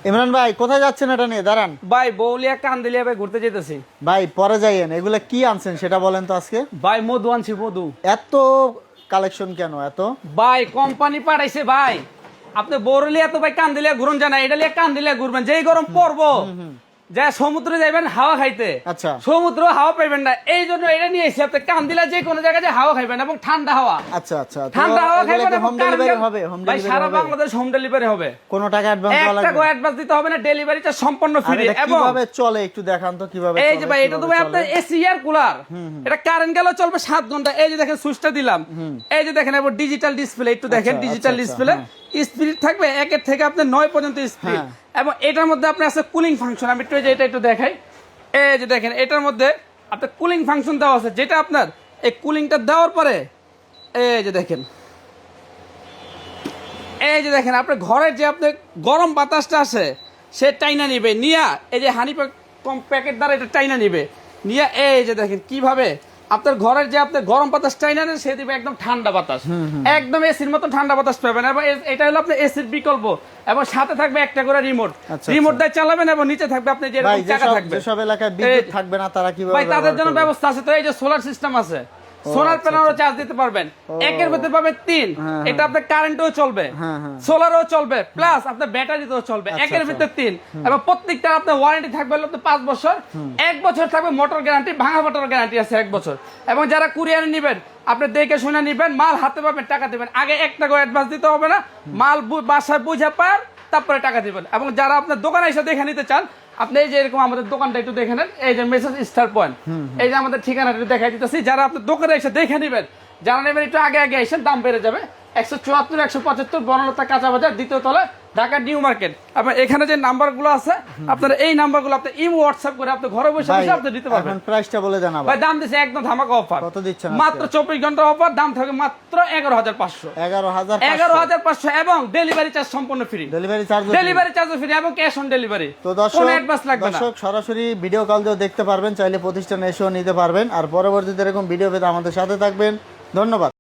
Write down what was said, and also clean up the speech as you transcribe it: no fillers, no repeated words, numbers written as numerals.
ইমরান ভাই কোথায় যাচ্ছেন এটা নিয়ে? দাঁড়ান ভাই, বৌলিয়া কান্দিলিয়া ভাই ঘুরতে যেতেছি। ভাই পরে যাইয়েন, এগুলা কি আনছেন সেটা বলেন তো আজকে। ভাই মধু আনছি, মধু। এত কালেকশন কেন এত? ভাই কোম্পানি পাঠাইছে ভাই। আপনি বৌলিয়া তো ভাই কান্দিলিয়া ঘুরুন জানা, এটা লিয়া কান্দিলিয়া ঘুরবেন। যেই গরম পড়বো যা সমুদ্রে যাবেন হাওয়া খাইতে, আচ্ছা সমুদ্র হাওয়া পাইবেন না, এই জন্য এটা নিয়ে এসে আপনি কান্দিলা যে কোনো জায়গায় যে হাওয়া খাইবেন এবং ঠান্ডা হাওয়া। আচ্ছা আচ্ছা, ঠান্ডা হাওয়া খাইবেন এবং হোম ডেলিভারি হবে? হোম ভাই ডেলিভারি সারা হবে? বাংলাদেশ হোম ডেলিভারি হবে। কোন টাকা অ্যাডভান্স দেওয়া একটা লাগবে? করে অ্যাডভান্স দিতে হবে না, ডেলিভারিটা সম্পূর্ণ ফ্রি। এবং কিভাবে চলে একটু দেখান তো কিভাবে এই চলে, যে ভাই, এটা তো কিভাবে ভাই চলে? আপনার এসি এয়ার কুলার, এটা কারেন্ট গেলেও চলবে 7 ঘন্টা। এই যে দেখেন সুইচটা দিলাম, এই যে দেখেন এবার ডিজিটাল ডিসপ্লে, একটু দেখেন আচ্ছা, ডিজিটাল আচ্ছা, ডিসপ্লে। স্পিড থাকবে 1 থেকে আপনার 9 পর্যন্ত স্পিড। হ্যাঁ। এবং এটার মধ্যে আপনার আছে কুলিং ফাংশন। আমি একটু এই যে এটা একটু দেখাই। এই যে দেখেন এটার মধ্যে আপনার কুলিং ফাংশন দেওয়া আছে, যেটা আপনার এই কুলিংটা দেওয়ার পরে এই যে দেখেন, এই যে দেখেন আপনার ঘরের যে আপনার গরম বাতাসটা আছে সে টাইনা নিবে নিয়া, এই যে হানি প্যাকেট দ্বারা এটা টাইনা নিবে নিয়া, এই যে দেখেন কিভাবে আপনার ঘরের যে আপনার গরম বাতাস টাইনা নেয় সে দিবে একদম ঠান্ডা বাতাস, একদম এসির মতো ঠান্ডা বাতাস পাবেন। এবং এটা হলো আপনার এসির বিকল্প। এবং সাথে থাকবে একটা করে রিমোট, আচ্ছা, রিমোট দিয়ে চালাবেন। এবং নিচে থাকবে আপনি যে ভাই চাকা থাকবে। যেসব এলাকায় বিদ্যুৎ থাকবে না তারা কিভাবে ভাই তাদের জন্য ব্যবহার করবে? ব্যবস্থা আছে। তো এই যে সোলার সিস্টেম আছে, সোলার প্যানেলও চার্জ দিতে পারবেন। একের ভিতরে পাবেন 3, এটা আপনার কারেন্টও চলবে, সোলারও চলবে, প্লাস আপনার ব্যাটারিতেও চলবে। একের ভিতরে 3। এবং প্রত্যেকটা আপনার ওয়ারেন্টি থাকবে হলো 5 বছর। 1 বছর থাকবে মোটর গ্যারান্টি, ভাঙা মোটর গ্যারান্টি আছে 1 বছর। এবং যারা কুরিয়ারে নেবেন আপনি দেখে শুনে নেবেন, মাল হাতে পাবেন, টাকা দিবেন। আগে 1 টাকা অ্যাডভান্স দিতে হবে না, মাল বাসায় বুঝে পার তারপরে টাকা দিবেন। এবং যারা আপনার দোকানে এসে দেখে নিতে চান, আপনি এই যে এরকম আমাদের দোকানটা একটু দেখে নেন, এই যে মেসেজ স্টার পয়েন্ট, এই যে আমাদের ঠিকানাটা দেখাই দিতেছি। যারা আপনার দোকানে এসে দেখে নেবেন, যারা নেবেন একটু আগে আগে এসে, দাম বেড়ে যাবে। 174, 175 বনলতা কাঁচা বাজার, 2য় তলা, ঢাকা নিউ মার্কেট। আপনার এখানে যে নাম্বারগুলো আছে, আপনার এই নাম্বারগুলো আপনি ইমো হোয়াটসঅ্যাপ করে আপনি ঘরে বসে বসে আপনি দিতে পারবেন। এখন প্রাইসটা বলে দেন আবার। ভাই দাম দিছে একদম ধামাকা অফার। কত দিচ্ছেন? মাত্র 24 ঘন্টা অফার, দাম থাকবে মাত্র 11,500। 11,500 এবং ডেলিভারি চার্জ সম্পূর্ণ free. Delivery charge, delivery charge free এবং ক্যাশ অন ডেলিভারি। তো দর্শক, কোনো অ্যাডভান্স লাগবে না। দর্শক সরাসরি ভিডিও কল দিয়েও দেখতে পারবেন, চাইলে প্রতিষ্ঠানে এসেও নিতে পারবেন। আর পরবর্তীতে এরকম ভিডিও পেতে আমাদের সাথে থাকবেন। ধন্যবাদ।